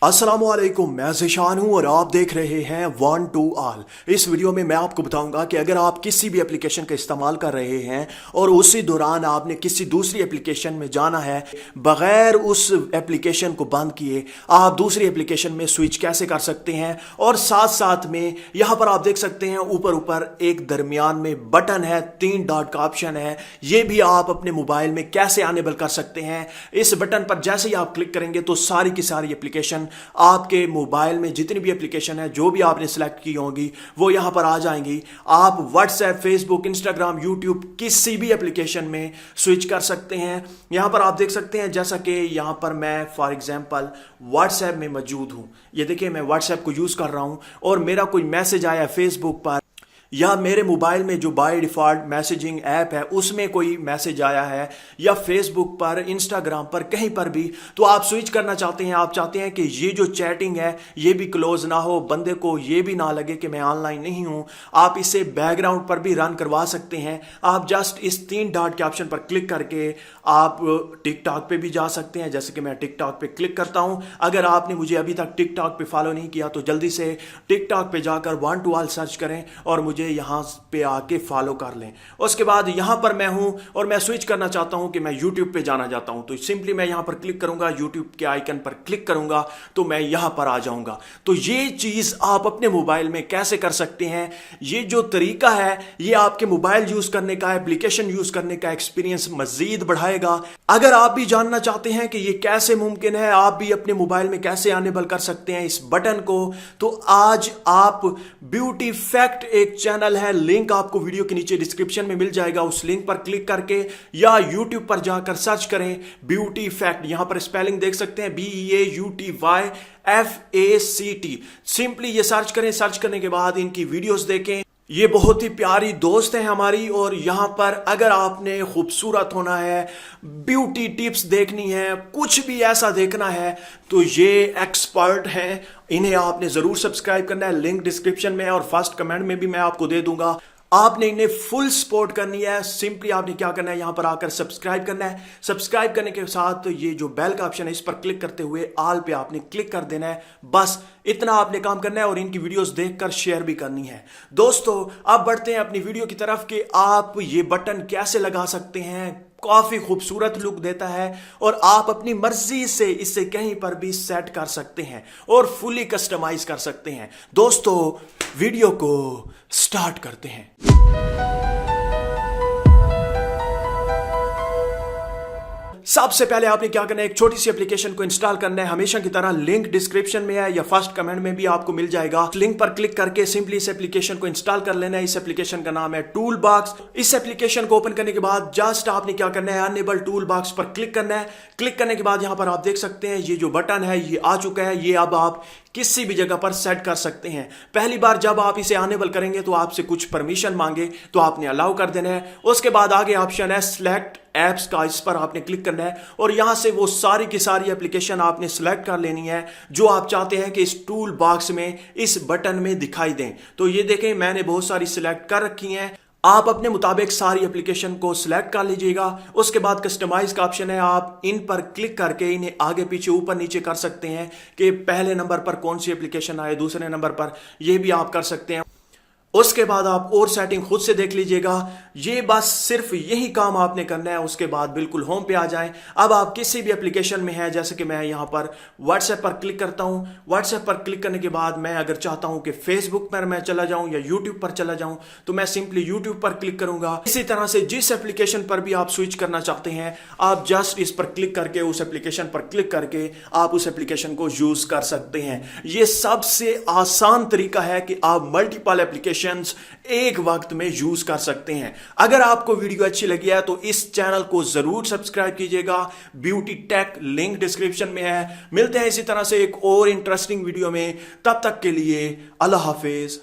अस्सलामुअलैकुम, मैं ज़िशान हूं और आप देख रहे हैं वन टू ऑल। इस वीडियो में मैं आपको बताऊंगा कि अगर आप किसी भी एप्लीकेशन का इस्तेमाल कर रहे हैं और उसी दौरान आपने किसी दूसरी एप्लीकेशन में जाना है, बगैर उस एप्लीकेशन को बंद किए आप दूसरी एप्लीकेशन में स्विच कैसे कर सकते हैं। और साथ साथ में यहां पर आप देख सकते हैं ऊपर ऊपर एक दरमियान में बटन है, 3 डॉट का ऑप्शन है, ये भी आप अपने मोबाइल में कैसे अनेबल कर सकते हैं। इस बटन पर जैसे ही आप क्लिक करेंगे तो सारी की सारी एप्लीकेशन आपके मोबाइल में जितनी भी एप्लीकेशन है, जो भी आपने सिलेक्ट की होंगी, वो यहां पर आ जाएंगी। आप व्हाट्सएप, फेसबुक, इंस्टाग्राम, यूट्यूब किसी भी एप्लीकेशन में स्विच कर सकते हैं। यहां पर आप देख सकते हैं जैसा कि यहां पर मैं फॉर एग्जांपल व्हाट्सएप में मौजूद हूं। ये देखिए मैं व्हाट्सएप को यूज कर रहा हूं और मेरा कोई मैसेज आया फेसबुक पर या मेरे मोबाइल में जो बाय डिफ़ॉल्ट मैसेजिंग ऐप है उसमें कोई मैसेज आया है या फेसबुक पर, इंस्टाग्राम पर, कहीं पर भी, तो आप स्विच करना चाहते हैं। आप चाहते हैं कि ये जो चैटिंग है ये भी क्लोज ना हो, बंदे को ये भी ना लगे कि मैं ऑनलाइन नहीं हूं। आप इसे बैकग्राउंड पर भी रन करवा सकते हैं। आप जस्ट इस 3 डॉट के ऑप्शन पर क्लिक करके आप टिकटॉक पे भी जा सकते हैं, जैसे कि मैं टिकटॉक पे क्लिक करता हूं। अगर आपने मुझे अभी तक टिकटॉक पे फॉलो नहीं किया तो जल्दी से टिकटॉक पे जाकर वन टू ऑल सर्च करें और मुझे यहां पे आके फॉलो कर लें। उसके बाद यहां पर मैं हूं और मैं स्विच करना चाहता हूं कि मैं यूट्यूब पे जाना चाहता हूं, तो सिंपली मैं यहां पर क्लिक करूंगा, यूट्यूब के आइकन पर क्लिक करूंगा तो मैं यहां पर आ जाऊंगा। तो ये चीज आप अपने मोबाइल में कैसे कर सकते हैं, ये जो तरीका है ये आपके मोबाइल यूज करने का, एप्लीकेशन यूज करने का एक्सपीरियंस मजीद बढ़ाएगा। अगर आप भी जानना चाहते हैं कि ये कैसे मुमकिन है, आप भी अपने मोबाइल में कैसे अनेबल कर सकते हैं इस बटन को, तो आज आप ब्यूटी फैक्ट एक चैनल है, लिंक आपको वीडियो के नीचे डिस्क्रिप्शन में मिल जाएगा। उस लिंक पर क्लिक करके या यूट्यूब पर जाकर सर्च करें ब्यूटी फैक्ट। यहां पर स्पेलिंग देख सकते हैं BEAUTYFACT। सिंपली ये सर्च करें। सर्च करने के बाद इनकी वीडियोस देखें। ये बहुत ही प्यारी दोस्त है हमारी। और यहां पर अगर आपने खूबसूरत होना है, ब्यूटी टिप्स देखनी है, कुछ भी ऐसा देखना है, तो ये एक्सपर्ट हैं, इन्हें आपने जरूर सब्सक्राइब करना है। लिंक डिस्क्रिप्शन में और फर्स्ट कमेंट में भी मैं आपको दे दूंगा। आपने इन्हें फुल सपोर्ट करनी है। सिंपली आपने क्या करना है, यहां पर आकर सब्सक्राइब करना है। सब्सक्राइब करने के साथ ये जो बेल का ऑप्शन है इस पर क्लिक करते हुए ऑल पे आपने क्लिक कर देना है। बस इतना आपने काम करना है और इनकी वीडियोस देखकर शेयर भी करनी है। दोस्तों अब बढ़ते हैं अपनी वीडियो की तरफ कि आप ये बटन कैसे लगा सकते हैं। काफी खूबसूरत लुक देता है और आप अपनी मर्जी से इसे कहीं पर भी सेट कर सकते हैं और फुली कस्टमाइज कर सकते हैं। दोस्तों वीडियो को स्टार्ट करते हैं। सबसे पहले आपने क्या करना है, एक छोटी सी एप्लीकेशन को इंस्टॉल करना है। हमेशा की तरह लिंक डिस्क्रिप्शन में है या फर्स्ट कमेंट में भी आपको मिल जाएगा। लिंक पर क्लिक करके सिंपली इस एप्लीकेशन को इंस्टॉल कर लेना है। इस एप्लीकेशन का नाम है टूल बॉक्स। इस एप्लीकेशन को ओपन करने के बाद जस्ट आपने क्या करना है, अनेबल टूल बॉक्स पर क्लिक करना है। क्लिक करने के बाद यहां पर आप देख सकते हैं ये जो बटन है ये आ चुका है। ये अब आप किसी भी जगह पर सेट कर सकते हैं। पहली बार जब आप इसे अनेबल करेंगे तो आपसे कुछ परमिशन मांगे तो आपने अलाउ कर देना है। उसके बाद आगे ऑप्शन है सिलेक्ट एप्स का, इस पर आपने क्लिक करना है और यहां से वो सारी की सारी एप्लीकेशन आपने सिलेक्ट कर लेनी है जो आप चाहते हैं कि इस टूल बॉक्स में, इस बटन में दिखाई दें। तो ये देखें मैंने बहुत सारी सिलेक्ट कर रखी हैं। आप अपने मुताबिक सारी एप्लीकेशन को सिलेक्ट कर लीजिएगा। उसके बाद कस्टमाइज का ऑप्शन है, आप इन पर क्लिक करके इन्हें आगे पीछे ऊपर नीचे कर सकते हैं कि पहले नंबर पर कौन सी एप्लीकेशन आए, दूसरे नंबर पर, यह भी आप कर सकते हैं। उसके बाद आप और सेटिंग खुद से देख लीजिएगा। ये बस सिर्फ यही काम आपने करना है। उसके बाद बिल्कुल होम पे आ जाएं। अब आप किसी भी एप्लीकेशन में हैं, जैसे कि मैं यहां पर व्हाट्सएप पर क्लिक करता हूं। व्हाट्सएप पर क्लिक करने के बाद मैं अगर चाहता हूं कि फेसबुक पर मैं चला जाऊं या यूट्यूब पर चला जाऊं तो मैं सिंपली यूट्यूब पर क्लिक करूंगा। इसी तरह से जिस एप्लीकेशन पर भी आप स्विच करना चाहते हैं आप जस्ट इस पर क्लिक करके, उस एप्लीकेशन पर क्लिक करके आप उस एप्लीकेशन को यूज कर सकते हैं। यह सबसे आसान तरीका है कि आप मल्टीपल एप्लीकेशन एक वक्त में यूज कर सकते हैं। अगर आपको वीडियो अच्छी लगी है तो इस चैनल को जरूर सब्सक्राइब कीजिएगा। ब्यूटी टेक लिंक डिस्क्रिप्शन में है। मिलते हैं इसी तरह से एक और इंटरेस्टिंग वीडियो में। तब तक के लिए अल्लाह हाफिज।